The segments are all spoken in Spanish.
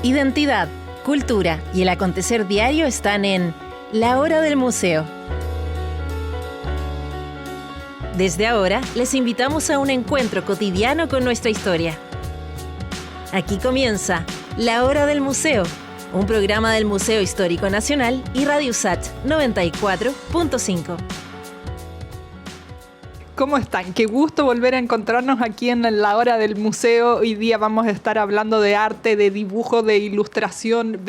Identidad, cultura y el acontecer diario están en La Hora del Museo. Desde ahora, les invitamos a un encuentro cotidiano con nuestra historia. Aquí comienza La Hora del Museo, un programa del Museo Histórico Nacional y Radio USACH 94.5. ¿Cómo están? Qué gusto volver a encontrarnos aquí en La Hora del Museo. Hoy día vamos a estar hablando de arte, de dibujo, de ilustración,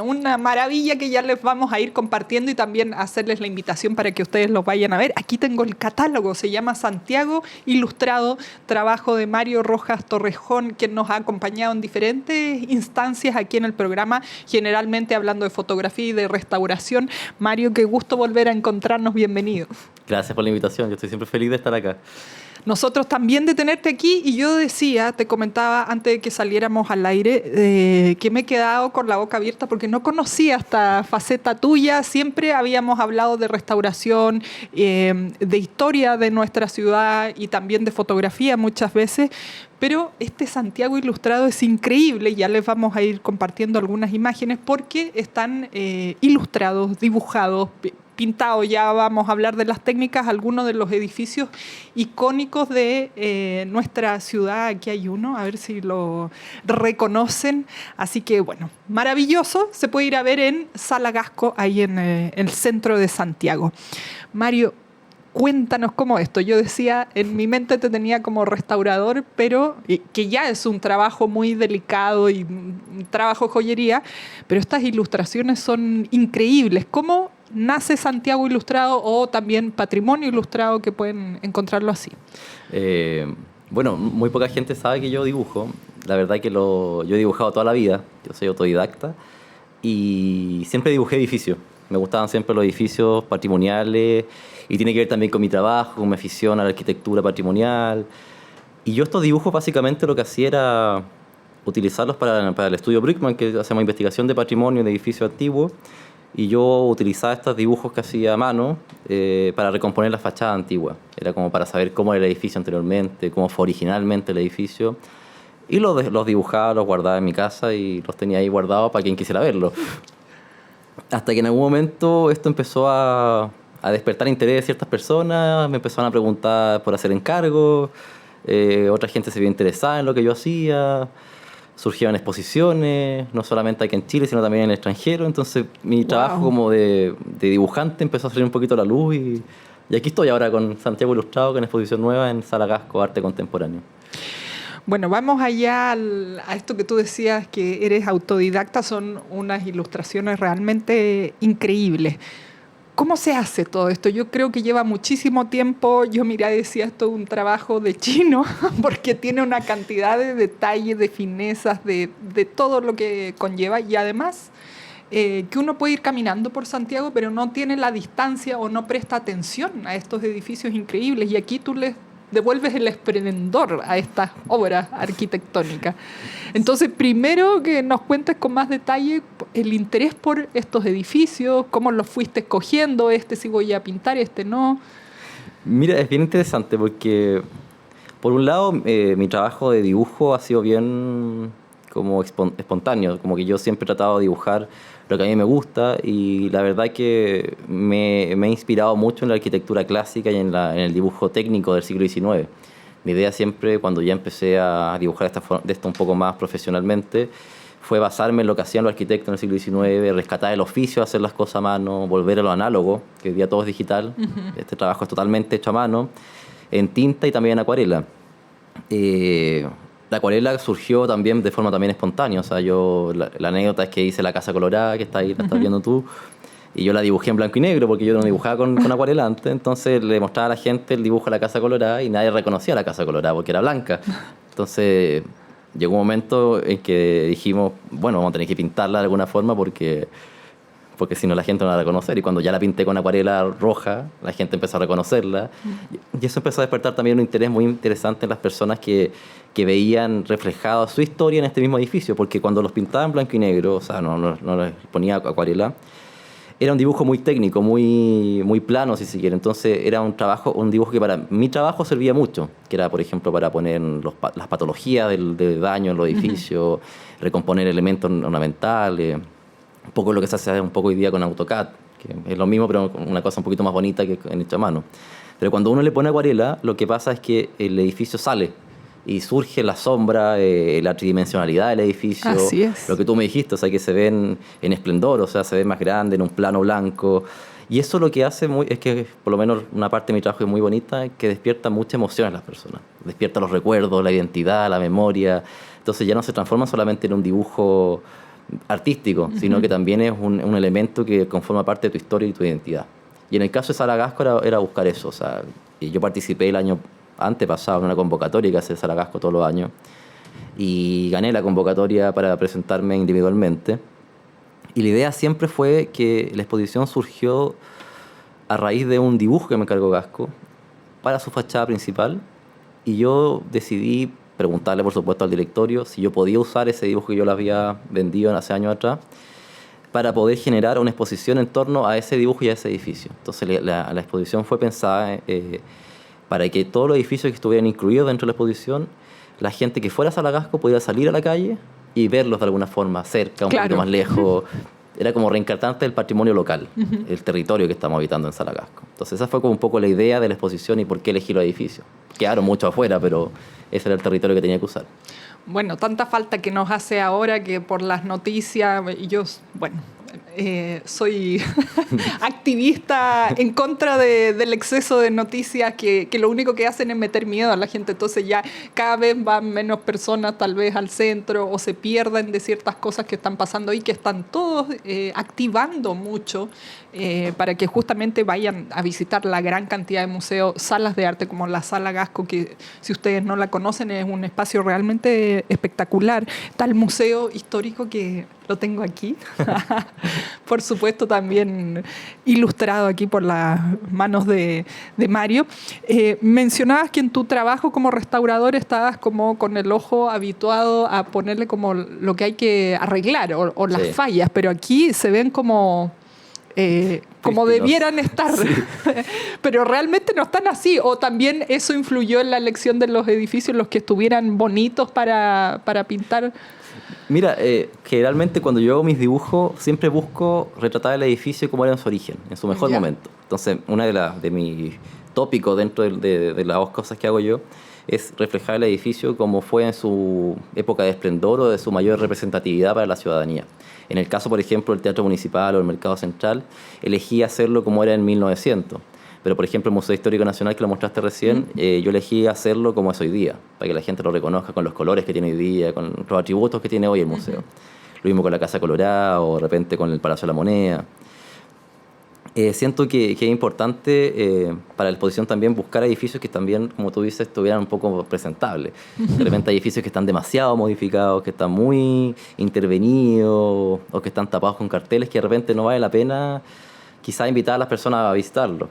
una maravilla que ya les vamos a ir compartiendo y también hacerles la invitación para que ustedes lo vayan a ver. Aquí tengo el catálogo, se llama Santiago Ilustrado, trabajo de Mario Rojas Torrejón, quien nos ha acompañado en diferentes instancias aquí en el programa, generalmente hablando de fotografía y de restauración. Mario, qué gusto volver a encontrarnos, bienvenido. Gracias por la invitación, yo estoy siempre feliz de estar acá. Nosotros también de tenerte aquí, y yo te comentaba antes de que saliéramos al aire, que me he quedado con la boca abierta porque no conocía esta faceta tuya. Siempre habíamos hablado de restauración, de historia de nuestra ciudad y también de fotografía muchas veces, pero este Santiago Ilustrado es increíble. Ya les vamos a ir compartiendo algunas imágenes porque están ilustrados, dibujados, pintados. Ya vamos a hablar de las técnicas, algunos de los edificios icónicos de nuestra ciudad. Aquí hay uno, a ver si lo reconocen. Así que, maravilloso. Se puede ir a ver en Sala Gasco, ahí en el centro de Santiago. Mario, cuéntanos cómo esto. Yo decía, en mi mente te tenía como restaurador, pero que ya es un trabajo muy delicado y un trabajo de joyería, pero estas ilustraciones son increíbles. ¿Cómo nace Santiago Ilustrado o también Patrimonio Ilustrado, que pueden encontrarlo así? Muy poca gente sabe que yo dibujo. La verdad que yo he dibujado toda la vida. Yo soy autodidacta y siempre dibujé edificios. Me gustaban siempre los edificios patrimoniales y tiene que ver también con mi trabajo, con mi afición a la arquitectura patrimonial. Y yo estos dibujos básicamente lo que hacía era utilizarlos para el estudio Brickman, que hacemos investigación de patrimonio de edificios antiguos. Y yo utilizaba estos dibujos que hacía a mano para recomponer la fachada antigua. Era como para saber cómo era el edificio anteriormente, cómo fue originalmente el edificio. Y los dibujaba, los guardaba en mi casa y los tenía ahí guardados para quien quisiera verlos. Hasta que en algún momento esto empezó a despertar interés de ciertas personas, me empezaron a preguntar por hacer encargos, otra gente se vio interesada en lo que yo hacía, surgieron exposiciones, no solamente aquí en Chile, sino también en el extranjero. Entonces mi trabajo como de dibujante empezó a salir un poquito a la luz y aquí estoy ahora con Santiago Ilustrado, con exposición nueva en Sala Gasco, Arte Contemporáneo. Bueno, vamos allá a esto que tú decías, que eres autodidacta. Son unas ilustraciones realmente increíbles. ¿Cómo se hace todo esto? Yo creo que lleva muchísimo tiempo. Yo y decía, esto es un trabajo de chino, porque tiene una cantidad de detalles, de finezas, de todo lo que conlleva. Y además, que uno puede ir caminando por Santiago, pero no tiene la distancia o no presta atención a estos edificios increíbles. Y aquí tú les devuelves el esplendor a estas obras arquitectónicas. Entonces, primero que nos cuentes con más detalle el interés por estos edificios, cómo los fuiste escogiendo, sí voy a pintar, no. Mira, es bien interesante porque, por un lado, mi trabajo de dibujo ha sido bien como espontáneo, como que yo siempre he tratado de dibujar lo que a mí me gusta, y la verdad que me he inspirado mucho en la arquitectura clásica y en el dibujo técnico del siglo XIX. Mi idea siempre, cuando ya empecé a dibujar de esto un poco más profesionalmente, fue basarme en lo que hacían los arquitectos en el siglo XIX, rescatar el oficio, hacer las cosas a mano, volver a lo análogo, que hoy día todo es digital. Uh-huh. Este trabajo es totalmente hecho a mano, en tinta y también en acuarela. La acuarela surgió también de forma también espontánea. O sea, la anécdota es que hice la Casa Colorada, que está ahí, la estás viendo tú, y yo la dibujé en blanco y negro porque yo no dibujaba con acuarela antes. Entonces le mostraba a la gente el dibujo de la Casa Colorada y nadie reconocía la Casa Colorada porque era blanca. Entonces llegó un momento en que dijimos, vamos a tener que pintarla de alguna forma porque si no la gente no la va a reconocer. Y cuando ya la pinté con acuarela roja, la gente empezó a reconocerla. Y eso empezó a despertar también un interés muy interesante en las personas que veían reflejada su historia en este mismo edificio, porque cuando los pintaba en blanco y negro, o sea, no les ponía acuarela, era un dibujo muy técnico, muy plano, si se quiere. Entonces era un dibujo que para mi trabajo servía mucho, que era, por ejemplo, para poner las patologías del daño en los edificios, recomponer elementos ornamentales, un poco lo que se hace un poco hoy día con AutoCAD, que es lo mismo, pero una cosa un poquito más bonita que en hecho a mano. Pero cuando uno le pone acuarela, lo que pasa es que el edificio sale y surge la sombra, la tridimensionalidad del edificio. Así es. Lo que tú me dijiste, o sea, que se ven en esplendor, o sea, se ve más grande, en un plano blanco. Y eso lo que hace es que, por lo menos una parte de mi trabajo es muy bonita, que despierta mucha emoción en las personas. Despierta los recuerdos, la identidad, la memoria. Entonces ya no se transforma solamente en un dibujo artístico, sino que también es un elemento que conforma parte de tu historia y tu identidad. Y en el caso de Sala Gasco era buscar eso. O sea, yo participé el año antepasado en una convocatoria que hace Sala Gasco todos los años y gané la convocatoria para presentarme individualmente. Y la idea siempre fue que la exposición surgió a raíz de un dibujo que me encargó Gasco para su fachada principal, y yo decidí preguntarle, por supuesto, al directorio si yo podía usar ese dibujo que yo le había vendido hace años atrás para poder generar una exposición en torno a ese dibujo y a ese edificio. Entonces la exposición fue pensada para que todos los edificios que estuvieran incluidos dentro de la exposición, la gente que fuera a Sala Gasco pudiera salir a la calle y verlos de alguna forma, cerca, un poquito más lejos. Era como reencarnante del patrimonio local, el territorio que estamos habitando en Sala Gasco. Entonces esa fue como un poco la idea de la exposición y por qué elegí los edificios. Quedaron mucho afuera, pero ese era el territorio que tenía que usar. Bueno, tanta falta que nos hace ahora que por las noticias, y yo, bueno, soy activista en contra del exceso de noticias que lo único que hacen es meter miedo a la gente. Entonces ya cada vez van menos personas tal vez al centro o se pierden de ciertas cosas que están pasando y que están todos activando mucho para que justamente vayan a visitar la gran cantidad de museos, salas de arte como la Sala Gasco, que si ustedes no la conocen es un espacio realmente espectacular. Está el Museo Histórico, que lo tengo aquí, por supuesto también ilustrado aquí por las manos de Mario. Mencionabas que en tu trabajo como restaurador estabas como con el ojo habituado a ponerle como lo que hay que arreglar o las fallas, pero aquí se ven como debieran estar, pero realmente no están así. O también eso influyó en la elección de los edificios, los que estuvieran bonitos para pintar. Mira, generalmente cuando yo hago mis dibujos siempre busco retratar el edificio como era en su origen, en su mejor momento. Entonces, una de mis tópicos dentro de las cosas que hago yo es reflejar el edificio como fue en su época de esplendor o de su mayor representatividad para la ciudadanía. En el caso, por ejemplo, del Teatro Municipal o el Mercado Central, elegí hacerlo como era en 1900. Pero, por ejemplo, el Museo Histórico Nacional, que lo mostraste recién, yo elegí hacerlo como es hoy día, para que la gente lo reconozca con los colores que tiene hoy día, con los atributos que tiene hoy el museo. Lo mismo con la Casa Colorada o de repente con el Palacio de la Moneda. Siento que es importante para la exposición también buscar edificios que también, como tú dices, estuvieran un poco presentables. De repente hay edificios que están demasiado modificados, que están muy intervenidos o que están tapados con carteles que de repente no vale la pena quizás invitar a las personas a visitarlo.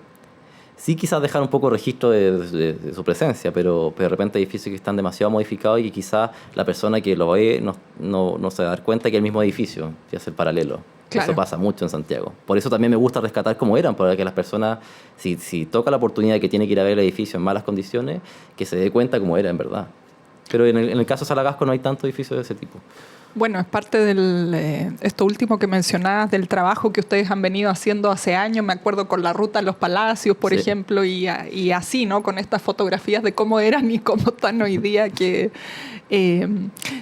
Sí, quizás dejar un poco registro de su presencia, pero de repente hay edificios que están demasiado modificados y que quizás la persona que lo ve no se va a dar cuenta que es el mismo edificio, que es el paralelo. Claro. Eso pasa mucho en Santiago. Por eso también me gusta rescatar cómo eran, para que las personas, si toca la oportunidad que tiene que ir a ver el edificio en malas condiciones, que se dé cuenta cómo era en verdad. Pero en el caso de Sala Gasco no hay tantos edificios de ese tipo. Bueno, es parte de esto último que mencionabas, del trabajo que ustedes han venido haciendo hace años. Me acuerdo con la Ruta a los Palacios, por ejemplo, y así, ¿no? Con estas fotografías de cómo eran y cómo están hoy día, que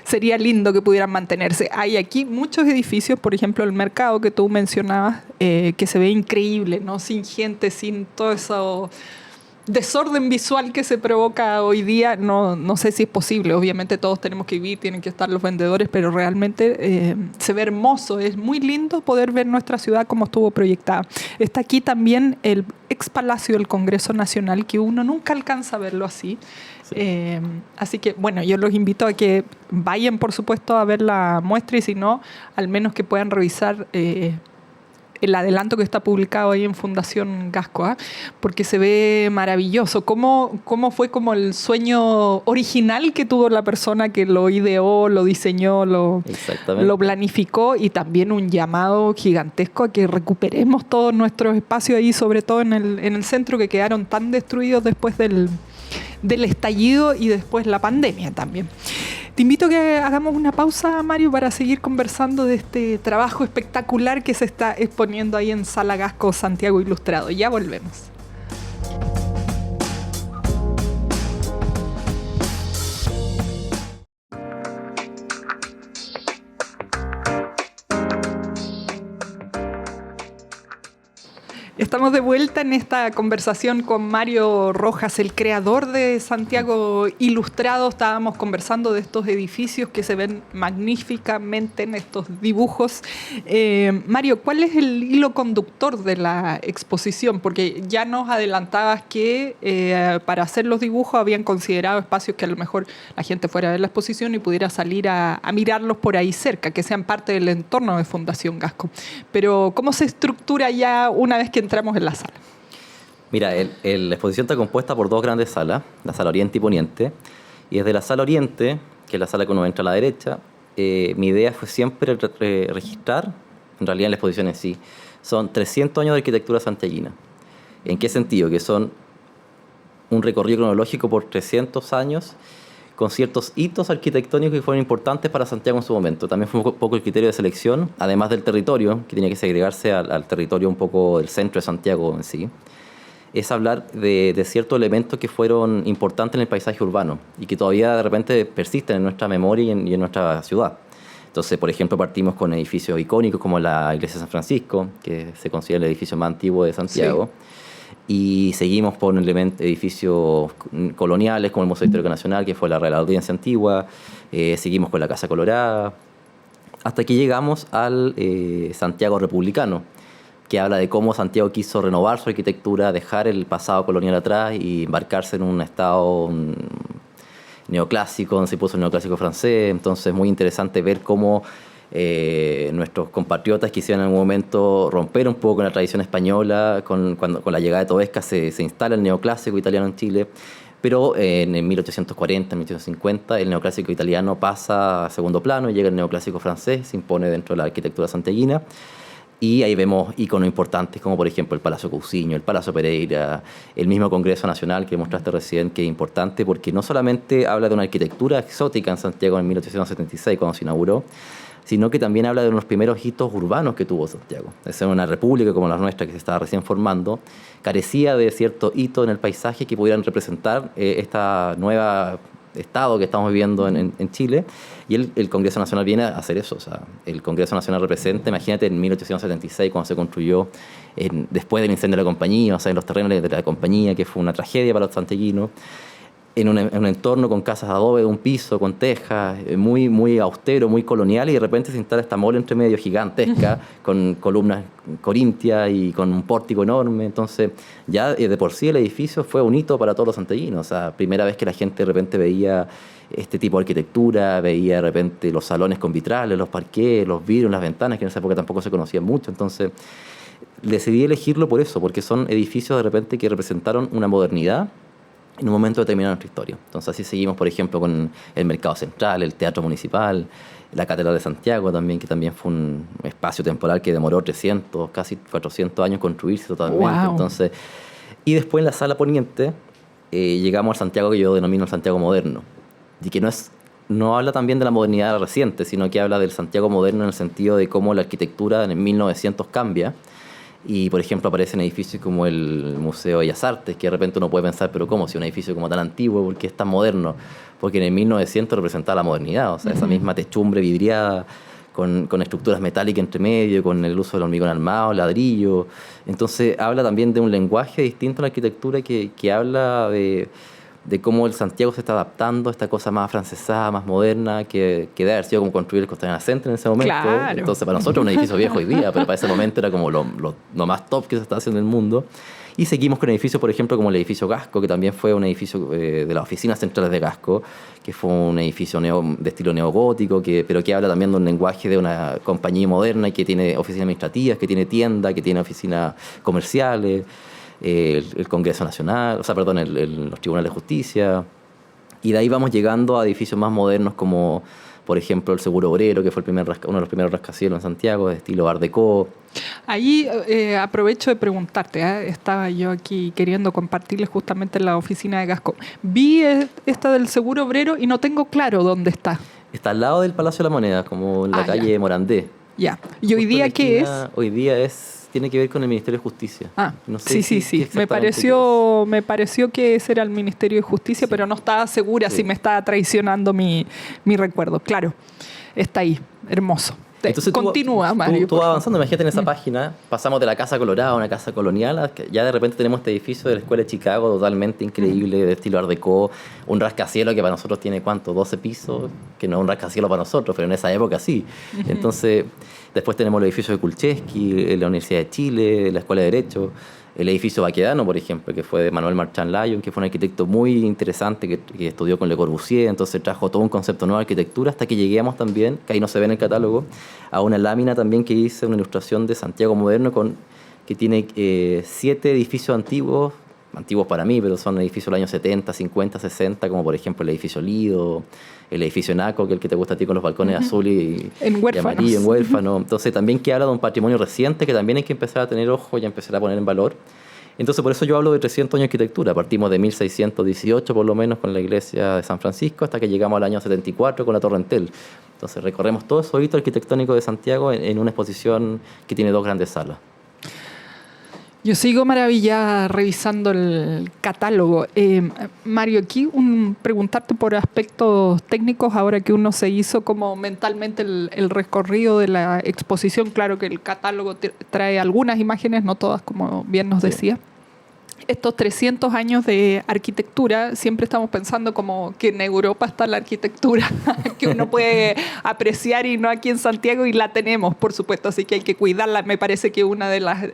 sería lindo que pudieran mantenerse. Hay aquí muchos edificios, por ejemplo, el mercado que tú mencionabas, que se ve increíble, ¿no? Sin gente, sin todo eso desorden visual que se provoca hoy día. No sé si es posible. Obviamente todos tenemos que vivir, tienen que estar los vendedores, pero realmente se ve hermoso. Es muy lindo poder ver nuestra ciudad como estuvo proyectada. Está aquí también el ex Palacio del Congreso Nacional, que uno nunca alcanza a verlo así. Sí. Así que, bueno, yo los invito a que vayan, por supuesto, a ver la muestra, y si no, al menos que puedan revisar el adelanto que está publicado ahí en Fundación Gasco, porque se ve maravilloso. ¿Cómo fue como el sueño original que tuvo la persona que lo ideó, lo diseñó, lo planificó, y también un llamado gigantesco a que recuperemos todos nuestros espacios ahí, sobre todo en el centro, que quedaron tan destruidos después del estallido y después la pandemia también? Te invito a que hagamos una pausa, Mario, para seguir conversando de este trabajo espectacular que se está exponiendo ahí en Sala Gasco Santiago Ilustrado. Ya volvemos. Estamos de vuelta en esta conversación con Mario Rojas, el creador de Santiago Ilustrado. Estábamos conversando de estos edificios que se ven magníficamente en estos dibujos. Mario, ¿cuál es el hilo conductor de la exposición? Porque ya nos adelantabas que para hacer los dibujos habían considerado espacios que a lo mejor la gente fuera a ver la exposición y pudiera salir a mirarlos por ahí cerca, que sean parte del entorno de Fundación Gasco. Pero ¿cómo se estructura ya una vez que entramos en la sala? Mira, la exposición está compuesta por dos grandes salas, la sala Oriente y Poniente, y desde la sala Oriente, que es la sala que uno entra a la derecha, mi idea fue siempre registrar, en realidad en la exposición en sí, son 300 años de arquitectura santiaguina. ¿En qué sentido? Que son un recorrido cronológico por 300 años con ciertos hitos arquitectónicos que fueron importantes para Santiago en su momento. También fue un poco el criterio de selección, además del territorio, que tenía que segregarse al territorio un poco del centro de Santiago en sí. Es hablar de ciertos elementos que fueron importantes en el paisaje urbano y que todavía de repente persisten en nuestra memoria y en nuestra ciudad. Entonces, por ejemplo, partimos con edificios icónicos como la Iglesia de San Francisco, que se considera el edificio más antiguo de Santiago. Sí. Y seguimos por edificios coloniales como el Museo Histórico Nacional, que fue la Real Audiencia Antigua. Seguimos con la Casa Colorada, hasta que llegamos al Santiago republicano, que habla de cómo Santiago quiso renovar su arquitectura, dejar el pasado colonial atrás y embarcarse en un estado neoclásico, donde se puso el neoclásico francés. Entonces, muy interesante ver cómo nuestros compatriotas quisieron en algún momento romper un poco con la tradición española. Con la llegada de Toesca se instala el neoclásico italiano en Chile, pero en 1840, 1850 el neoclásico italiano pasa a segundo plano y llega el neoclásico francés, se impone dentro de la arquitectura santiaguina. Y ahí vemos íconos importantes como por ejemplo el Palacio Cousiño, el Palacio Pereira, el mismo Congreso Nacional que mostraste recién, que es importante porque no solamente habla de una arquitectura exótica en Santiago en 1876 cuando se inauguró, sino que también habla de unos primeros hitos urbanos que tuvo Santiago. Es ser una república como la nuestra, que se estaba recién formando, carecía de cierto hito en el paisaje que pudieran representar esta nueva estado que estamos viviendo en Chile, y el Congreso Nacional viene a hacer eso. O sea, el Congreso Nacional representa, imagínate, en 1876, cuando se construyó después del incendio de la compañía, o sea, en los terrenos de la compañía, que fue una tragedia para los santiaguinos, en un entorno con casas de adobe de un piso, con tejas, muy, muy austero, muy colonial, y de repente se instala esta mole entre medio gigantesca, con columnas corintias y con un pórtico enorme. Entonces, ya de por sí el edificio fue un hito para todos los santiaguinos. O sea, primera vez que la gente de repente veía este tipo de arquitectura, veía de repente los salones con vitrales, los parqués, los vidrios, las ventanas, que en esa época tampoco se conocían mucho. Entonces, decidí elegirlo por eso, porque son edificios de repente que representaron una modernidad en un momento determinado de nuestra historia. Entonces así seguimos, por ejemplo, con el Mercado Central, el Teatro Municipal, la Catedral de Santiago también, que también fue un espacio temporal que demoró 300, casi 400 años construirse totalmente. Wow. Entonces, y después en la Sala Poniente llegamos al Santiago que yo denomino el Santiago moderno, y que no habla también de la modernidad reciente, sino que habla del Santiago moderno en el sentido de cómo la arquitectura en el 1900 cambia. Y, por ejemplo, aparecen edificios como el Museo de Bellas Artes, que de repente uno puede pensar, pero ¿cómo? Si un edificio como tan antiguo, ¿por qué es tan moderno? Porque en el 1900 representaba la modernidad, o sea, esa misma techumbre vidriada, con estructuras metálicas entre medio, con el uso del hormigón armado, ladrillo. Entonces, habla también de un lenguaje distinto en la arquitectura que habla de cómo el Santiago se está adaptando a esta cosa más afrancesada, más moderna, que debe haber sido como construir el Costanera Center en ese momento. Claro. Entonces, para nosotros es un edificio viejo hoy día, pero para ese momento era como lo más top que se está haciendo en el mundo. Y seguimos con edificios, por ejemplo, como el edificio Gasco, que también fue un edificio de las oficinas centrales de Gasco, que fue un edificio de estilo neogótico, pero que habla también de un lenguaje de una compañía moderna y que tiene oficinas administrativas, que tiene tiendas, que tiene oficinas comerciales, el Congreso Nacional, los tribunales de justicia. Y de ahí vamos llegando a edificios más modernos como, por ejemplo, el Seguro Obrero, que fue uno de los primeros rascacielos en Santiago, de estilo Art Deco. Ahí aprovecho de preguntarte, estaba yo aquí queriendo compartirles justamente en la oficina de Gasco. Vi esta del Seguro Obrero y no tengo claro dónde está. Está al lado del Palacio de la Moneda, como en la calle Morandé. Ya. ¿Y hoy día qué es? Hoy día tiene que ver con el Ministerio de Justicia. No sé sí. Me pareció que ese era el Ministerio de Justicia, sí. Pero no estaba segura si me estaba traicionando mi recuerdo. Claro, está ahí, hermoso. Entonces, continúa, Mario. Tú avanzando, imagínate en esa página, pasamos de la Casa Colorada a una casa colonial, a que ya de repente tenemos este edificio de la Escuela de Chicago totalmente increíble, de estilo Art Deco, un rascacielos que para nosotros tiene, ¿cuánto? 12 pisos, que no es un rascacielos para nosotros, pero en esa época sí. Entonces, después tenemos el edificio de Kulczewski, la Universidad de Chile, la Escuela de Derecho, el edificio Baquedano, por ejemplo, que fue de Manuel Marchand Lyon, que fue un arquitecto muy interesante que estudió con Le Corbusier, entonces trajo todo un concepto nuevo de arquitectura hasta que lleguemos también, que ahí no se ve en el catálogo, a una lámina también que hice, una ilustración de Santiago Moderno que tiene 7 edificios antiguos para mí, pero son edificios de los años 70, 50, 60, como por ejemplo el edificio Lido, el edificio Naco, que es el que te gusta a ti con los balcones azul y amarillo, en huérfano. Entonces también que habla de un patrimonio reciente que también hay que empezar a tener ojo y a empezar a poner en valor. Entonces por eso yo hablo de 300 años de arquitectura. Partimos de 1618 por lo menos con la iglesia de San Francisco hasta que llegamos al año 74 con la Torre Entel. Entonces recorremos todo esos hitos arquitectónicos de Santiago en una exposición que tiene 2 grandes salas. Yo sigo maravillada revisando el catálogo. Mario, aquí preguntarte por aspectos técnicos, ahora que uno se hizo como mentalmente el recorrido de la exposición. Claro que el catálogo trae algunas imágenes, no todas, como bien nos decía. Estos 300 años de arquitectura, siempre estamos pensando como que en Europa está la arquitectura que uno puede apreciar y no aquí en Santiago, y la tenemos, por supuesto, así que hay que cuidarla. Me parece que una de las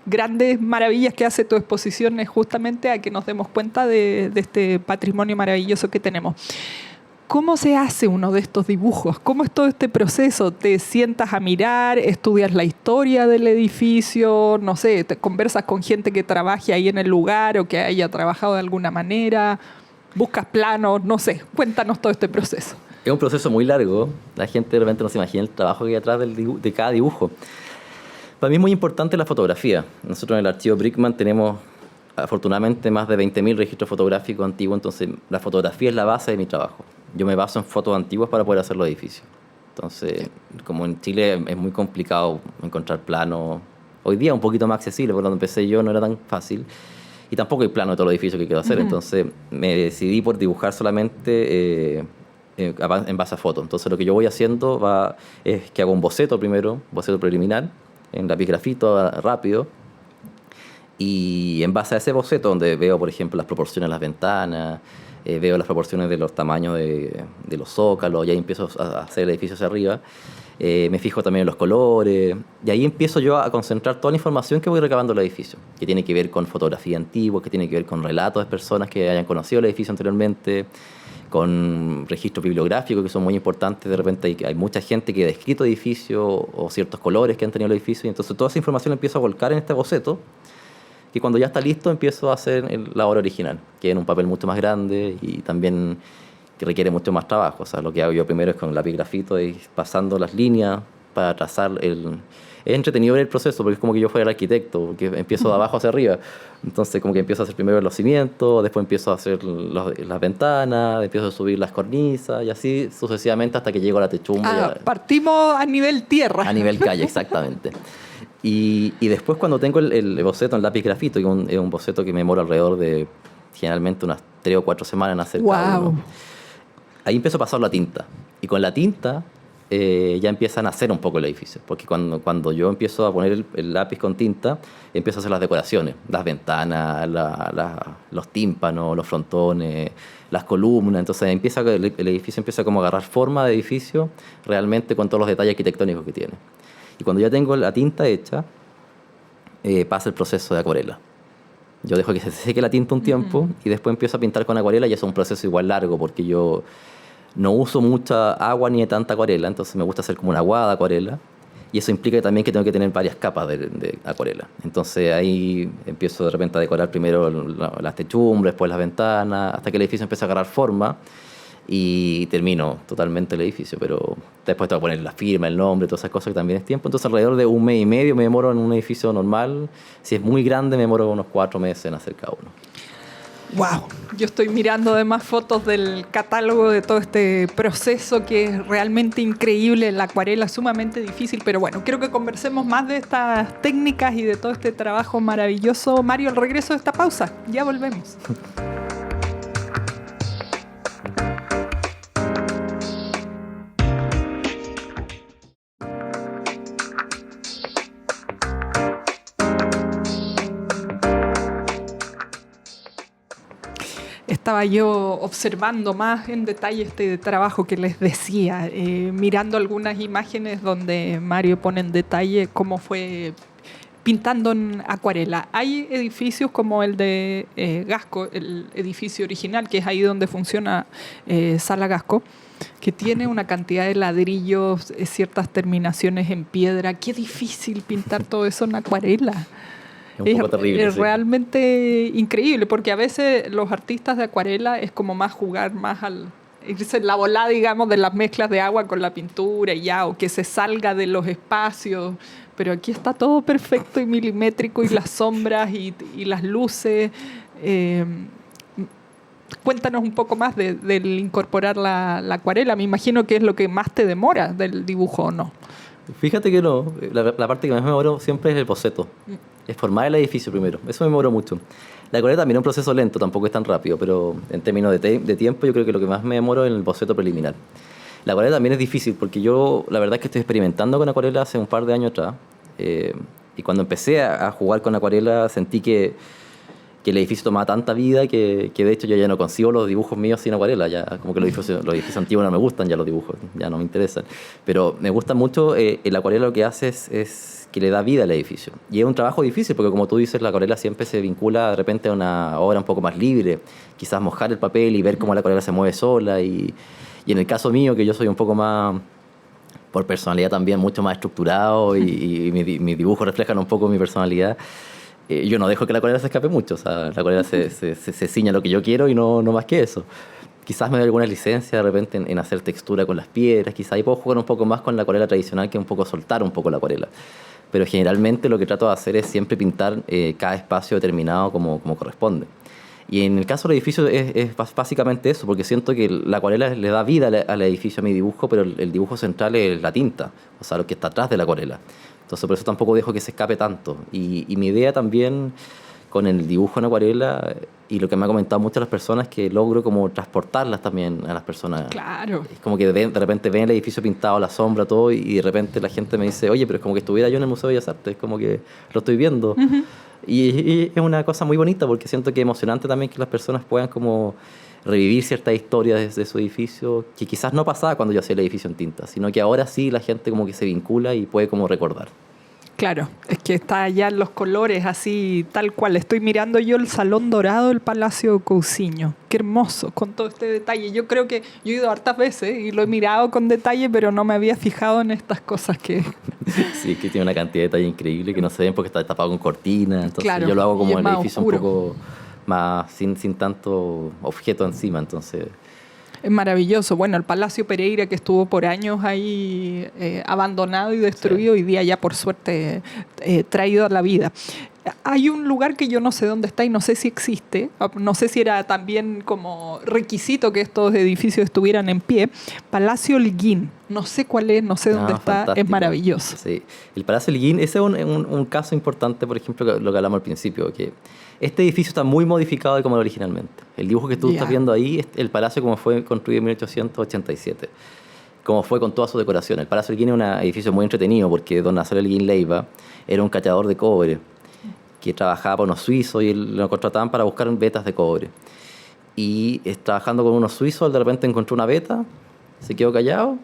grandes maravillas que hace tu exposición es justamente a que nos demos cuenta de este patrimonio maravilloso que tenemos. ¿Cómo se hace uno de estos dibujos? ¿Cómo es todo este proceso? ¿Te sientas a mirar, estudias la historia del edificio, no sé, te conversas con gente que trabaje ahí en el lugar o que haya trabajado de alguna manera, buscas planos, no sé? Cuéntanos todo este proceso. Es un proceso muy largo. La gente realmente no se imagina el trabajo que hay atrás de cada dibujo. Para mí es muy importante la fotografía. Nosotros en el archivo Brickman tenemos afortunadamente más de 20.000 registros fotográficos antiguos, entonces la fotografía es la base de mi trabajo. Yo me baso en fotos antiguas para poder hacer los edificios. Entonces, como en Chile es muy complicado encontrar planos, hoy día un poquito más accesible, porque cuando empecé yo no era tan fácil, y tampoco hay plano de todos los edificios que quiero hacer, entonces me decidí por dibujar solamente en base a fotos. Entonces lo que yo voy haciendo es que hago un boceto primero, boceto preliminar, en lápiz grafito rápido, y en base a ese boceto donde veo, por ejemplo, las proporciones de las ventanas, veo las proporciones de los tamaños de los zócalos, y ahí empiezo a hacer el edificio hacia arriba, me fijo también en los colores, y ahí empiezo yo a concentrar toda la información que voy recabando del edificio, que tiene que ver con fotografía antigua, que tiene que ver con relatos de personas que hayan conocido el edificio anteriormente, con registros bibliográficos que son muy importantes. De repente hay mucha gente que ha descrito edificios o ciertos colores que han tenido el edificio, y entonces toda esa información la empiezo a volcar en este boceto, que cuando ya está listo empiezo a hacer la obra original, que es en un papel mucho más grande y también que requiere mucho más trabajo. O sea, lo que hago yo primero es con lápiz grafito y pasando las líneas para trazar Es entretenido ver el proceso, porque es como que yo fuera el arquitecto, porque empiezo de abajo hacia arriba. Entonces como que empiezo a hacer primero los cimientos, después empiezo a hacer las ventanas, empiezo a subir las cornisas y así sucesivamente hasta que llego a la techumbre. Partimos a nivel tierra. A nivel calle, exactamente. Y después cuando tengo el boceto en lápiz grafito, que es un boceto que me demora alrededor de generalmente unas 3 o 4 semanas en hacer cada uno, ahí empiezo a pasar la tinta. Y con la tinta ya empiezan a hacer un poco el edificio, porque cuando yo empiezo a poner el lápiz con tinta, empiezo a hacer las decoraciones, las ventanas, los tímpanos, los frontones, las columnas. Entonces el edificio empieza como a agarrar forma de edificio realmente con todos los detalles arquitectónicos que tiene. Y cuando ya tengo la tinta hecha, pasa el proceso de acuarela. Yo dejo que se seque la tinta un tiempo y después empiezo a pintar con acuarela, y eso es un proceso igual largo porque yo no uso mucha agua ni de tanta acuarela, entonces me gusta hacer como una aguada de acuarela, y eso implica también que tengo que tener varias capas de acuarela. Entonces ahí empiezo de repente a decorar primero las techumbres, después las ventanas, hasta que el edificio empieza a agarrar forma y termino totalmente el edificio, pero después tengo que poner la firma, el nombre, todas esas cosas que también es tiempo. Entonces alrededor de 1 mes y medio me demoro en un edificio normal. Si es muy grande me demoro unos 4 meses en hacer cada uno. Wow, yo estoy mirando además fotos del catálogo de todo este proceso que es realmente increíble. La acuarela es sumamente difícil, pero bueno, quiero que conversemos más de estas técnicas y de todo este trabajo maravilloso. Mario, al regreso de esta pausa, ya volvemos. Estaba yo observando más en detalle este trabajo que les decía, mirando algunas imágenes donde Mario pone en detalle cómo fue pintando en acuarela. Hay edificios como el de Gasco, el edificio original, que es ahí donde funciona Sala Gasco, que tiene una cantidad de ladrillos, ciertas terminaciones en piedra. Qué difícil pintar todo eso en acuarela. Es un poco terrible. Es realmente increíble, porque a veces los artistas de acuarela es como más jugar más al irse en la volada, digamos, de las mezclas de agua con la pintura y ya, o que se salga de los espacios. Pero aquí está todo perfecto y milimétrico, y las sombras y las luces. Cuéntanos un poco más del incorporar la acuarela. Me imagino que es lo que más te demora del dibujo, ¿o no? Fíjate que no. La parte que más me demoro siempre es el boceto. Es formar el edificio primero. Eso me demoró mucho. La acuarela también es un proceso lento, tampoco es tan rápido, pero en términos de tiempo yo creo que lo que más me demoro es el boceto preliminar. La acuarela también es difícil porque yo la verdad es que estoy experimentando con acuarela hace un par de años atrás, y cuando empecé a jugar con acuarela sentí que el edificio tomaba tanta vida que de hecho yo ya no consigo los dibujos míos sin acuarela. Ya como que los edificios antiguos no me gustan, ya los dibujos ya no me interesan, pero me gusta mucho. El acuarela lo que hace es que le da vida al edificio, y es un trabajo difícil porque, como tú dices, la acuarela siempre se vincula de repente a una obra un poco más libre, quizás mojar el papel y ver cómo la acuarela se mueve sola, y en el caso mío, que yo soy un poco más, por personalidad también, mucho más estructurado, y mis dibujos reflejan un poco mi personalidad. Yo no dejo que la acuarela se escape mucho. O sea, la acuarela se ciña a lo que yo quiero y no más que eso. Quizás me doy alguna licencia de repente en hacer textura con las piedras. Quizás ahí puedo jugar un poco más con la acuarela tradicional, que un poco soltar un poco la acuarela. Pero generalmente lo que trato de hacer es siempre pintar cada espacio determinado como corresponde. Y en el caso del edificio es básicamente eso, porque siento que la acuarela le da vida al edificio, a mi dibujo, pero el dibujo central es la tinta, o sea, lo que está atrás de la acuarela. Entonces por eso tampoco dejo que se escape tanto. Y mi idea también con el dibujo en acuarela, y lo que me ha comentado muchas las personas, es que logro como transportarlas también a las personas. Claro. Es como que de repente ven el edificio pintado, la sombra, todo, y de repente la gente me dice, oye, pero es como que estuviera yo en el Museo de Bellas Artes, es como que lo estoy viendo. Uh-huh. Y es una cosa muy bonita, porque siento que es emocionante también que las personas puedan como revivir ciertas historias de su edificio, que quizás no pasaba cuando yo hacía el edificio en tinta, sino que ahora sí la gente como que se vincula y puede como recordar. Claro, es que está allá en los colores así, tal cual. Estoy mirando yo el Salón Dorado del Palacio Cousiño. Qué hermoso, con todo este detalle. Yo creo que yo he ido hartas veces y lo he mirado con detalle, pero no me había fijado en estas cosas que... Sí, que tiene una cantidad de detalle increíble que no se ven porque está tapado con cortinas. Entonces claro, yo lo hago como el edificio oscuro, un poco más sin tanto objeto encima, entonces... Es maravilloso. Bueno, el Palacio Pereira, que estuvo por años ahí abandonado y destruido, sí, hoy día ya por suerte traído a la vida. Hay un lugar que yo no sé dónde está y no sé si existe, no sé si era también como requisito que estos edificios estuvieran en pie. Palacio Holguín, no sé cuál es, no sé dónde está, fantástico. Es maravilloso. Sí. El Palacio Holguín, ese es un caso importante, por ejemplo, lo que hablamos al principio, que este edificio está muy modificado de como era originalmente. El dibujo que tú estás viendo ahí, el palacio como fue construido en 1887, como fue con toda su decoración. El Palacio Holguín es un edificio muy entretenido porque don Nazario Holguín Leiva era un cachador de cobre que trabajaba para unos suizos y lo contrataban para buscar vetas de cobre. Y trabajando con unos suizos, de repente encontró una veta, se quedó callado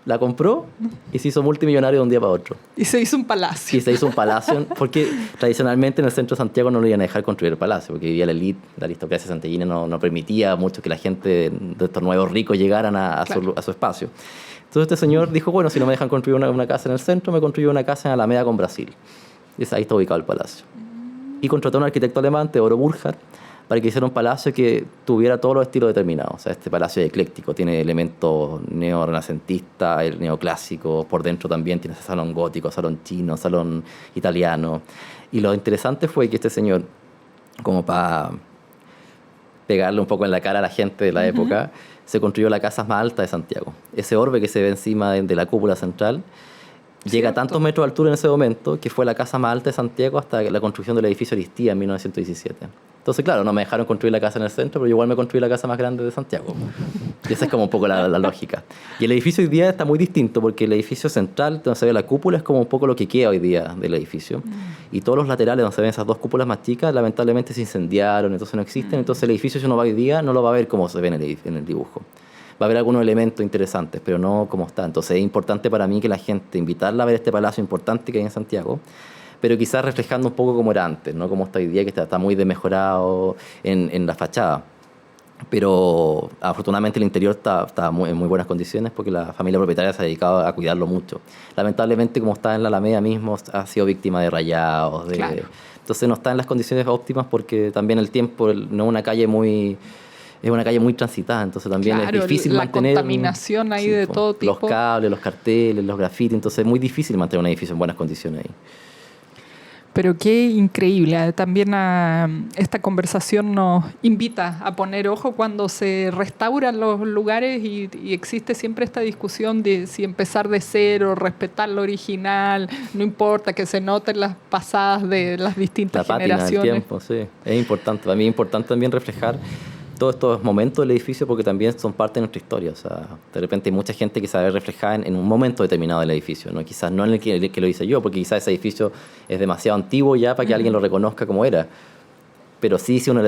la compró y se hizo multimillonario de un día para otro. Y se hizo un palacio. Y se hizo un palacio, porque tradicionalmente en el centro de Santiago no lo iban a dejar construir el palacio, porque vivía la élite, la aristocracia santiaguina no permitía mucho que la gente de estos nuevos ricos llegaran a su espacio. Entonces este señor dijo, bueno, si no me dejan construir una casa en el centro, me construyo una casa en Alameda con Brasil. Y ahí está ubicado el palacio. Y contrató a un arquitecto alemán, Theodor Burkhardt, para que hiciera un palacio que tuviera todos los estilos determinados. O sea, este palacio es ecléctico, tiene elementos neorrenacentistas, el neoclásico, por dentro también tiene salón gótico, salón chino, salón italiano. Y lo interesante fue que este señor, como para pegarle un poco en la cara a la gente de la época, se construyó la casa más alta de Santiago. Ese orbe que se ve encima de la cúpula central llega a tantos metros de altura en ese momento que fue la casa más alta de Santiago hasta la construcción del edificio Aristía en 1917. Entonces, claro, no me dejaron construir la casa en el centro, pero igual me construí la casa más grande de Santiago. Y esa es como un poco la lógica. Y el edificio hoy día está muy distinto porque el edificio central, donde se ve la cúpula, es como un poco lo que queda hoy día del edificio. Y todos los laterales donde se ven esas dos cúpulas más chicas, lamentablemente se incendiaron, entonces no existen. Entonces el edificio, si uno va hoy día, no lo va a ver como se ve en el dibujo. Va a haber algunos elementos interesantes, pero no como está. Entonces es importante para mí que la gente, invitarla a ver este palacio importante que hay en Santiago, pero quizás reflejando un poco como era antes, no como está hoy día, que está muy desmejorado en la fachada. Pero afortunadamente el interior está en muy buenas condiciones porque la familia propietaria se ha dedicado a cuidarlo mucho. Lamentablemente, como está en la Alameda mismo, ha sido víctima de rayados. Claro. Entonces no está en las condiciones óptimas porque también el tiempo, no es una calle muy... Es una calle muy transitada, entonces también es difícil mantener... La contaminación ahí de todo tipo. Los cables, los carteles, los grafitis, entonces es muy difícil mantener un edificio en buenas condiciones ahí. Pero qué increíble. También esta conversación nos invita a poner ojo cuando se restauran los lugares y existe siempre esta discusión de si empezar de cero, respetar lo original, no importa que se noten las pasadas de las distintas generaciones. La pátina del tiempo, sí. Es importante. Para mí es importante también reflejar todos estos momentos del edificio porque también son parte de nuestra historia. O sea, de repente hay mucha gente que se ve reflejada en un momento determinado del edificio, ¿no? Quizás no en el que lo hice yo, porque quizás ese edificio es demasiado antiguo ya para que alguien lo reconozca como era. Pero sí, si uno,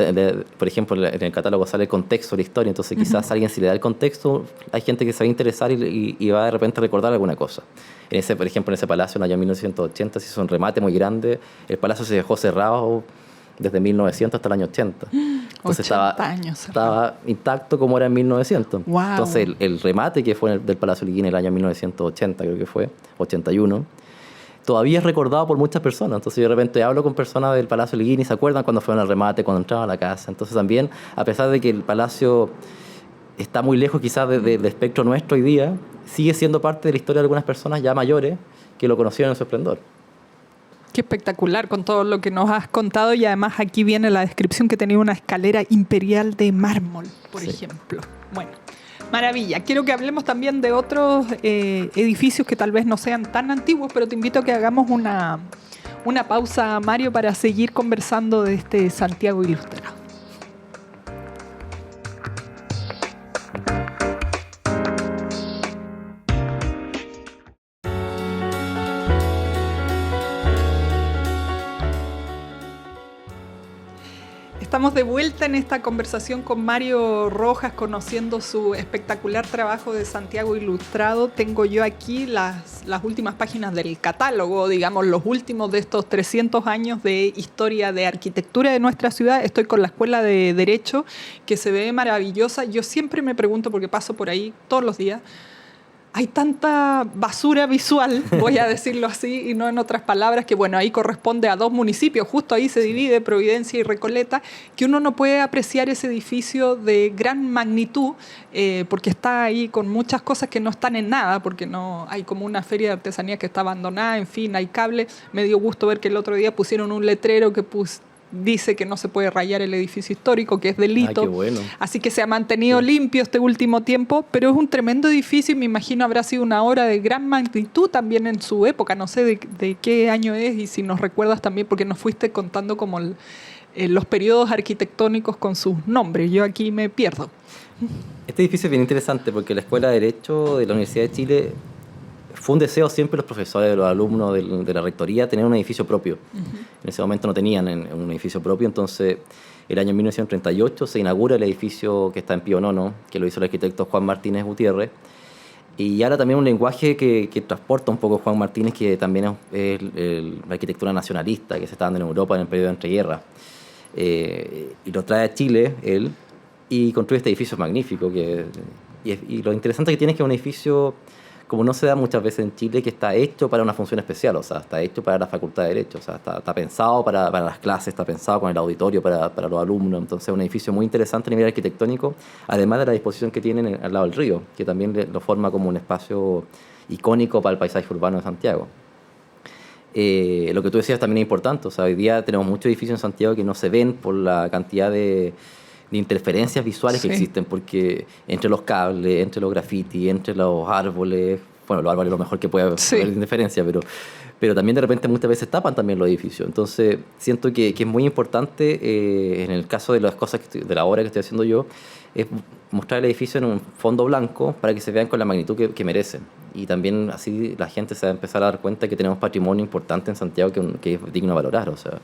por ejemplo, en el catálogo sale el contexto, la historia, entonces quizás a alguien si le da el contexto, hay gente que se va a interesar y va de repente a recordar alguna cosa. Por ejemplo, en ese palacio en el año 1980 se hizo un remate muy grande, el palacio se dejó cerrado desde 1900 hasta el año 80. Entonces estaba intacto como era en 1900. Wow. Entonces el remate que fue del Palacio Olguín en el año 1980, creo que fue, 81, todavía es recordado por muchas personas. Entonces yo de repente hablo con personas del Palacio Olguín y se acuerdan cuando fueron al remate, cuando entraban a la casa. Entonces también, a pesar de que el palacio está muy lejos quizás del espectro nuestro hoy día, sigue siendo parte de la historia de algunas personas ya mayores que lo conocieron en su esplendor. Qué espectacular con todo lo que nos has contado y además aquí viene la descripción que tenía una escalera imperial de mármol, por ejemplo. Bueno, maravilla. Quiero que hablemos también de otros edificios que tal vez no sean tan antiguos, pero te invito a que hagamos una pausa, Mario, para seguir conversando de este Santiago Ilustrado. Estamos de vuelta en esta conversación con Mario Rojas, conociendo su espectacular trabajo de Santiago Ilustrado. Tengo yo aquí las últimas páginas del catálogo, digamos, los últimos de estos 300 años de historia de arquitectura de nuestra ciudad. Estoy con la Escuela de Derecho, que se ve maravillosa. Yo siempre me pregunto, porque paso por ahí todos los días, hay tanta basura visual, voy a decirlo así, y no en otras palabras, que bueno, ahí corresponde a 2 municipios, justo ahí se divide Providencia y Recoleta, que uno no puede apreciar ese edificio de gran magnitud, porque está ahí con muchas cosas que no están en nada, porque no hay como una feria de artesanía que está abandonada, en fin, hay cable. Me dio gusto ver que el otro día pusieron un letrero que dice que no se puede rayar el edificio histórico, que es delito. Qué bueno. Así que se ha mantenido limpio este último tiempo, pero es un tremendo edificio y me imagino habrá sido una obra de gran magnitud también en su época. No sé de qué año es y si nos recuerdas también, porque nos fuiste contando como los periodos arquitectónicos con sus nombres. Yo aquí me pierdo. Este edificio es bien interesante porque la Escuela de Derecho de la Universidad de Chile fue un deseo siempre de los profesores, de los alumnos de la rectoría, tener un edificio propio. En ese momento no tenían un edificio propio, entonces el año 1938 se inaugura el edificio que está en Pío IX, que lo hizo el arquitecto Juan Martínez Gutiérrez, Y ahora también un lenguaje que transporta un poco Juan Martínez, que también es la arquitectura nacionalista que se está dando en Europa en el periodo de entreguerras. Y lo trae a Chile, él, y construye este edificio magnífico. Y lo interesante que tiene es que es un edificio, como no se da muchas veces en Chile, que está hecho para una función especial, o sea, está hecho para la Facultad de Derecho, o sea, está pensado para las clases, está pensado con el auditorio para los alumnos. Entonces es un edificio muy interesante a nivel arquitectónico, además de la disposición que tienen al lado del río, que también lo forma como un espacio icónico para el paisaje urbano de Santiago. Lo que tú decías también es importante, o sea, hoy día tenemos muchos edificios en Santiago que no se ven por la cantidad de interferencias visuales que existen, porque entre los cables, entre los grafitis, entre los árboles, bueno, los árboles es lo mejor que puede haber interferencia, pero también de repente muchas veces tapan también los edificios. Entonces siento que es muy importante, en el caso de las cosas de la obra que estoy haciendo yo, es mostrar el edificio en un fondo blanco para que se vean con la magnitud que merecen. Y también así la gente se va a empezar a dar cuenta que tenemos patrimonio importante en Santiago que es digno de valorar, o sea,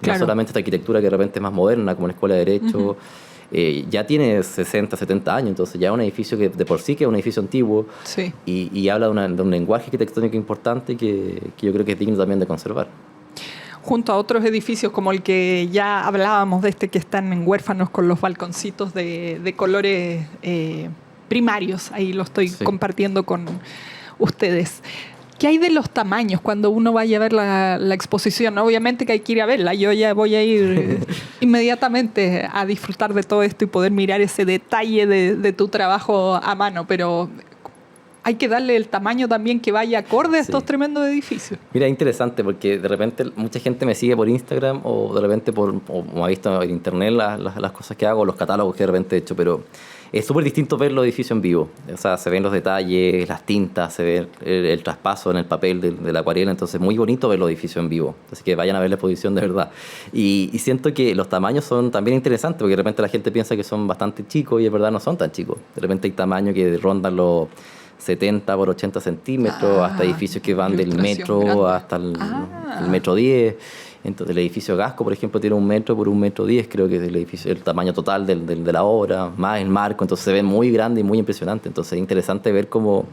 no solamente esta arquitectura que de repente es más moderna, como la Escuela de Derecho, ya tiene 60, 70 años, entonces ya es un edificio que de por sí que es un edificio antiguo, y habla de un lenguaje arquitectónico importante que yo creo que es digno también de conservar. Junto a otros edificios como el que ya hablábamos de que están en huérfanos con los balconcitos de colores primarios, ahí lo estoy compartiendo con ustedes. ¿Qué hay de los tamaños cuando uno vaya a ver la exposición? Obviamente que hay que ir a verla. Yo ya voy a ir inmediatamente a disfrutar de todo esto y poder mirar ese detalle de tu trabajo a mano, pero hay que darle el tamaño también que vaya acorde a estos tremendos edificios. Mira, es interesante porque de repente mucha gente me sigue por Instagram o de repente o ha visto en internet las cosas que hago, los catálogos que de repente he hecho, pero es súper distinto ver los edificios en vivo. O sea, se ven los detalles, las tintas, se ve el traspaso en el papel de la acuarela. Entonces es muy bonito ver los edificios en vivo. Así que vayan a ver la exposición de verdad. Y siento que los tamaños son también interesantes porque de repente la gente piensa que son bastante chicos y de verdad no son tan chicos. De repente hay tamaños que rondan los 70 por 80 centímetros, hasta edificios que van del metro grande hasta el metro 10. Entonces, el edificio Gasco, por ejemplo, tiene 1 metro por 1 metro 10, creo que es el tamaño total de la obra, más el marco, entonces se ve muy grande y muy impresionante. Entonces es interesante ver cómo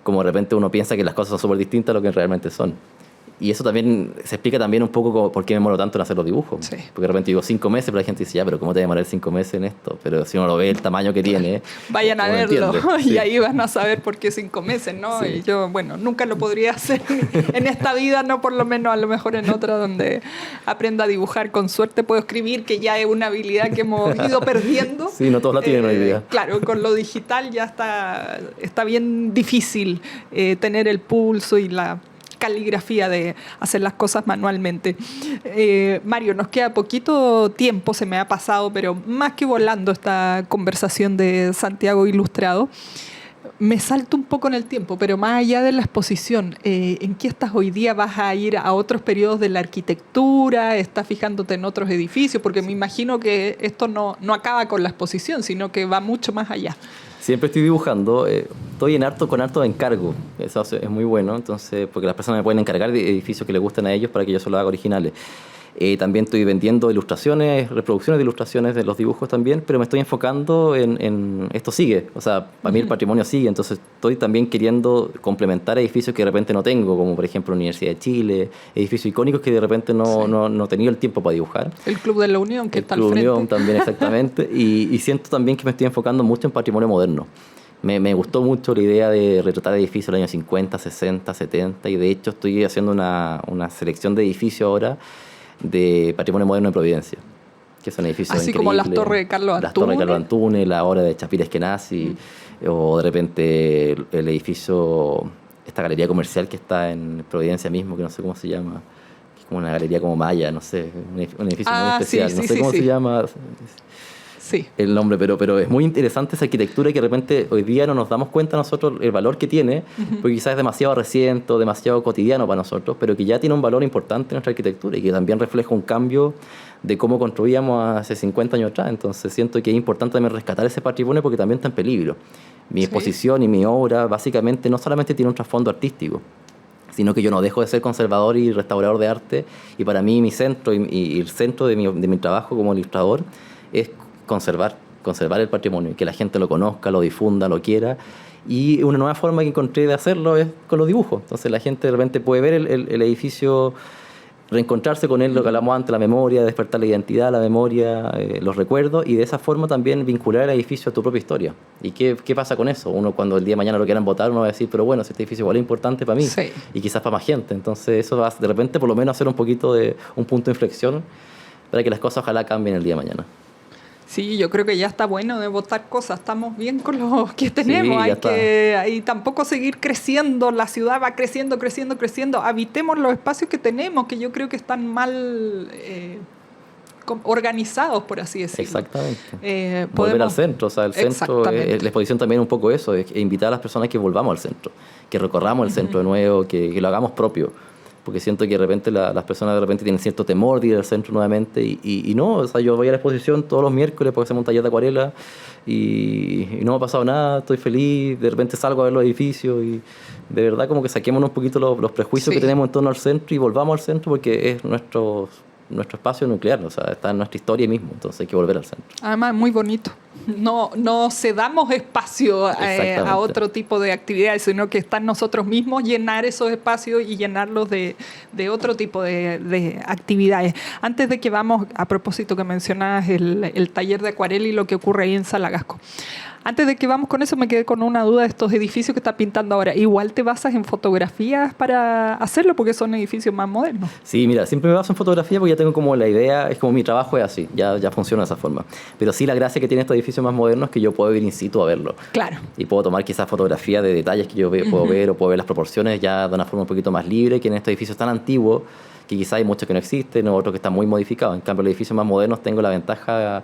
de repente uno piensa que las cosas son súper distintas a lo que realmente son. Y eso también se explica también un poco por qué me demoro tanto en hacer los dibujos. Sí. Porque de repente digo 5 meses, pero la gente dice, ya, pero ¿cómo te demorar 5 meses en esto? Pero si uno lo ve, el tamaño que tiene... Vayan a verlo y ahí van a saber por qué 5 meses, ¿no? Sí. Y yo, bueno, nunca lo podría hacer en esta vida, no por lo menos, a lo mejor en otra donde aprenda a dibujar. Con suerte puedo escribir, que ya es una habilidad que hemos ido perdiendo. Sí, no todos la tienen hoy día. Claro, con lo digital ya está bien difícil tener el pulso y la caligrafía de hacer las cosas manualmente. Mario, nos queda poquito tiempo, se me ha pasado, pero más que volando esta conversación de Santiago Ilustrado. Me salto un poco en el tiempo, pero más allá de la exposición, ¿en qué estás hoy día? ¿Vas a ir a otros periodos de la arquitectura? ¿Estás fijándote en otros edificios? Porque me imagino que esto no acaba con la exposición, sino que va mucho más allá. Siempre estoy dibujando, estoy con harto de encargo, eso es muy bueno, entonces, porque las personas me pueden encargar de edificios que les gusten a ellos para que yo se los haga originales. También estoy vendiendo ilustraciones, reproducciones de ilustraciones de los dibujos también, pero me estoy enfocando en esto sigue, o sea, para mí el patrimonio sigue, entonces estoy también queriendo complementar edificios que de repente no tengo, como por ejemplo la Universidad de Chile, edificios icónicos que de repente no he tenido el tiempo para dibujar. El Club de la Unión, que está al frente. El Club de la Unión también, exactamente, y siento también que me estoy enfocando mucho en patrimonio moderno. Me gustó mucho la idea de retratar edificios de los años 50, 60, 70, y de hecho estoy haciendo una selección de edificios ahora de patrimonio moderno de Providencia, que son edificios así increíbles. Como las Torres de Carlos Antunes. Las Torres de Carlos Antunes, la obra de Chapira Eskenazi, o de repente el edificio, esta galería comercial que está en Providencia mismo, que no sé cómo se llama, que es como una galería como maya, no sé, un edificio muy especial, no sé cómo se llama el nombre, pero es muy interesante esa arquitectura que de repente hoy día no nos damos cuenta nosotros el valor que tiene, porque quizás es demasiado reciente o demasiado cotidiano para nosotros, pero que ya tiene un valor importante en nuestra arquitectura y que también refleja un cambio de cómo construíamos hace 50 años atrás. Entonces siento que es importante también rescatar ese patrimonio porque también está en peligro. Mi exposición y mi obra básicamente no solamente tiene un trasfondo artístico, sino que yo no dejo de ser conservador y restaurador de arte, y para mí mi centro y el centro de mi trabajo como ilustrador es conservar. conservar el patrimonio y que la gente lo conozca, lo difunda, lo quiera. Y una nueva forma que encontré de hacerlo es con los dibujos. Entonces la gente de repente puede ver el edificio, reencontrarse con él, lo que hablamos antes, la memoria, despertar la identidad, la memoria, los recuerdos, y de esa forma también vincular el edificio a tu propia historia. ¿Y qué pasa con eso? Uno cuando el día de mañana lo quieran votar, uno va a decir, pero bueno, este edificio igual es importante para mí, Sí. y quizás para más gente. Entonces eso va de repente por lo menos hacer un poquito de un punto de inflexión para que las cosas ojalá cambien el día de mañana. Sí, yo creo que ya está bueno de votar cosas. Estamos bien con lo que tenemos. Sí, Y tampoco seguir creciendo. La ciudad va creciendo, creciendo, creciendo. Habitemos los espacios que tenemos, que yo creo que están mal organizados, por así decirlo. Exactamente. Volver al centro. O sea, el centro, la exposición también es un poco eso, es invitar a las personas que volvamos al centro, que recorramos el centro de nuevo, que lo hagamos propio. Porque siento que de repente las personas de repente tienen cierto temor de ir al centro nuevamente y no, o sea, yo voy a la exposición todos los miércoles porque hacemos un taller de acuarela y no me ha pasado nada, estoy feliz, de repente salgo a ver los edificios y de verdad como que saquemos un poquito los prejuicios que tenemos en torno al centro y volvamos al centro porque es nuestro espacio nuclear, o sea, está en nuestra historia mismo, entonces hay que volver al centro. Además, muy bonito. No cedamos espacio a otro tipo de actividades, sino que está en nosotros mismos llenar esos espacios y llenarlos de otro tipo de actividades. Antes de que vamos, a propósito que mencionabas el taller de acuarela y lo que ocurre ahí en Salagasco. Antes de que vamos con eso, me quedé con una duda de estos edificios que está pintando ahora. ¿Igual te basas en fotografías para hacerlo? Porque son edificios más modernos. Sí, mira, siempre me baso en fotografía porque ya tengo como la idea, es como mi trabajo es así, ya funciona de esa forma. Pero sí, la gracia que tiene estos edificios más modernos es que yo puedo ir in situ a verlo. Claro. Y puedo tomar quizás fotografías de detalles que yo puedo ver o puedo ver las proporciones ya de una forma un poquito más libre que en estos edificios tan antiguos que quizás hay muchos que no existen o otros que están muy modificados. En cambio, los edificios más modernos tengo la ventaja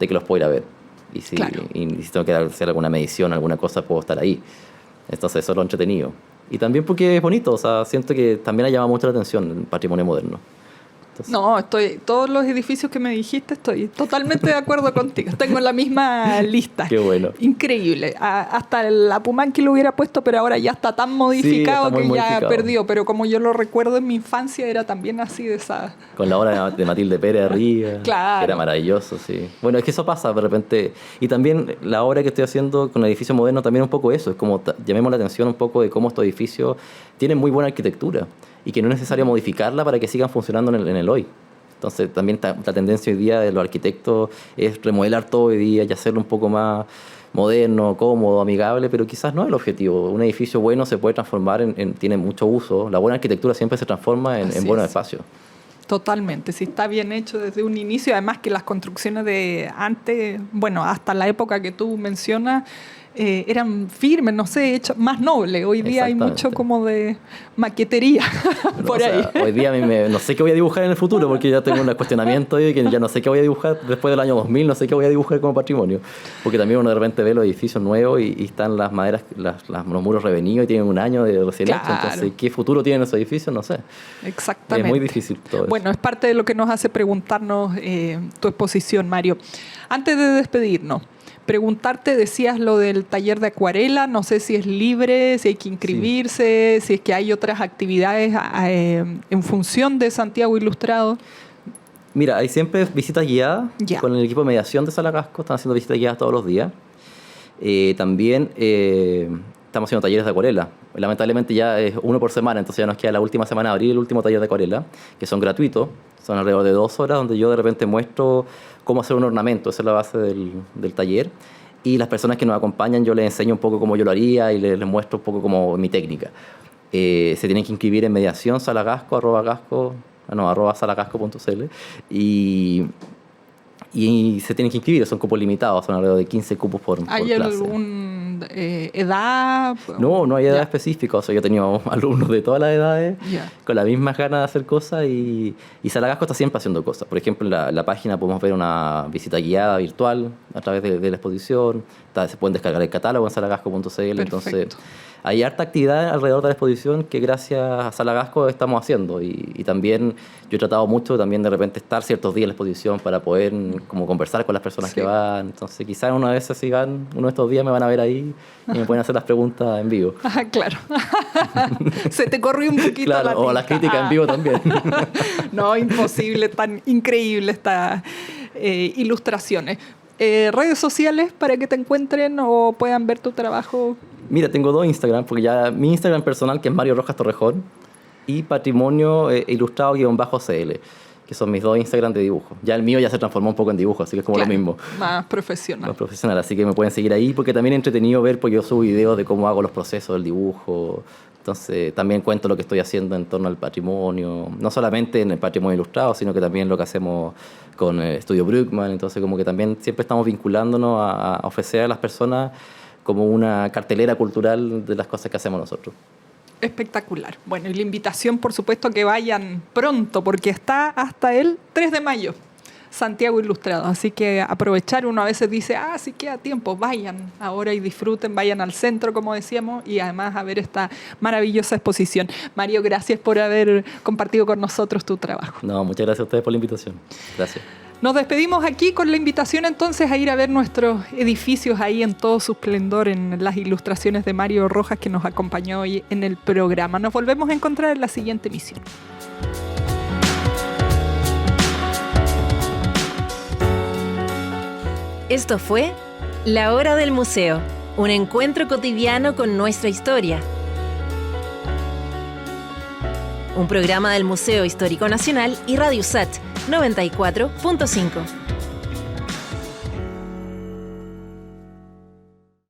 de que los puedo ir a ver. Y si tengo que hacer alguna medición, alguna cosa, puedo estar ahí. Entonces eso es lo entretenido. Y también porque es bonito, o sea, siento que también ha llamado mucho la atención el patrimonio moderno. Entonces, todos los edificios que me dijiste, estoy totalmente de acuerdo contigo. Tengo la misma lista. Qué bueno. Increíble. Hasta el Apumanqui lo hubiera puesto, pero ahora ya está tan modificado que ya perdió. Pero como yo lo recuerdo en mi infancia, era también así de esa... Con la obra de Matilde Pérez arriba. Claro. Era maravilloso, sí. Bueno, es que eso pasa de repente. Y también la obra que estoy haciendo con el edificio moderno también es un poco eso. Es como llamemos la atención un poco de cómo estos edificios tienen muy buena arquitectura y que no es necesario modificarla para que sigan funcionando en el hoy. Entonces también la tendencia hoy día de los arquitectos es remodelar todo hoy día y hacerlo un poco más moderno, cómodo, amigable, pero quizás no es el objetivo. Un edificio bueno se puede transformar tiene mucho uso. La buena arquitectura siempre se transforma en buenos espacios. Totalmente, si está bien hecho desde un inicio, además que las construcciones de antes, bueno, hasta la época que tú mencionas, eran firmes, no sé, hechos más nobles. Hoy día hay mucho como de maquetería por ahí. Hoy día no sé qué voy a dibujar en el futuro porque ya tengo un cuestionamiento de que ya no sé qué voy a dibujar después del año 2000, no sé qué voy a dibujar como patrimonio. Porque también uno de repente ve los edificios nuevos y están las maderas, los muros revenidos y tienen un año de recién hecho. Entonces, ¿qué futuro tienen esos edificios? No sé. Exactamente. Es muy difícil todo eso. Bueno, es parte de lo que nos hace preguntarnos tu exposición, Mario. Antes de despedirnos, preguntarte, decías lo del taller de acuarela, no sé si es libre, si hay que inscribirse, si es que hay otras actividades en función de Santiago Ilustrado. Mira, hay siempre visitas guiadas con el equipo de mediación de Salagasco, están haciendo visitas guiadas todos los días. También estamos haciendo talleres de acuarela. Lamentablemente ya es uno por semana, entonces ya nos queda la última semana de abril el último taller de acuarela, que son gratuitos, son alrededor de 2 horas, donde yo de repente muestro cómo hacer un ornamento, esa es la base del taller. Y las personas que nos acompañan, yo les enseño un poco cómo yo lo haría y les muestro un poco como mi técnica. Se tienen que inscribir en mediación @salagasco.cl y se tienen que inscribir, son cupos limitados, son alrededor de 15 cupos por clase. ¿Hay alguna edad? No hay edad específica, o sea, yo he tenido alumnos de todas las edades con las mismas ganas de hacer cosas y Salagasco está siempre haciendo cosas. Por ejemplo, en la página podemos ver una visita guiada virtual a través de la exposición, se pueden descargar el catálogo en salagasco.cl, entonces hay harta actividad alrededor de la exposición que gracias a Salagasco estamos haciendo y también yo he tratado mucho también de repente estar ciertos días en la exposición para poder como conversar con las personas que van, entonces quizás una vez si van uno de estos días me van a ver ahí y me pueden hacer las preguntas en vivo. Claro. Se te corrió un poquito claro, la tinta. O las críticas en vivo también. No, imposible, tan increíble estas ilustraciones. redes sociales para que te encuentren o puedan ver tu trabajo. Mira, tengo 2 Instagram, porque ya mi Instagram personal, que es Mario Rojas Torrejón, y Patrimonio Ilustrado-CL, que son mis 2 Instagram de dibujo. Ya el mío ya se transformó un poco en dibujo, así que es como Claro, lo mismo. Más profesional. Más profesional, así que me pueden seguir ahí porque también es entretenido ver, pues yo subo videos de cómo hago los procesos del dibujo. Entonces también cuento lo que estoy haciendo en torno al patrimonio, no solamente en el patrimonio ilustrado, sino que también lo que hacemos con el Estudio Bruckmann. Entonces como que también siempre estamos vinculándonos a ofrecer a las personas como una cartelera cultural de las cosas que hacemos nosotros. Espectacular. Bueno, y la invitación, por supuesto, a que vayan pronto, porque está hasta el 3 de mayo, Santiago Ilustrado. Así que aprovechar, uno a veces dice, sí queda tiempo, vayan ahora y disfruten, vayan al centro, como decíamos, y además a ver esta maravillosa exposición. Mario, gracias por haber compartido con nosotros tu trabajo. No, muchas gracias a ustedes por la invitación. Gracias. Nos despedimos aquí con la invitación entonces a ir a ver nuestros edificios ahí en todo su esplendor, en las ilustraciones de Mario Rojas, que nos acompañó hoy en el programa. Nos volvemos a encontrar en la siguiente emisión. Esto fue La Hora del Museo, un encuentro cotidiano con nuestra historia. Un programa del Museo Histórico Nacional y Radio USACH 94.5.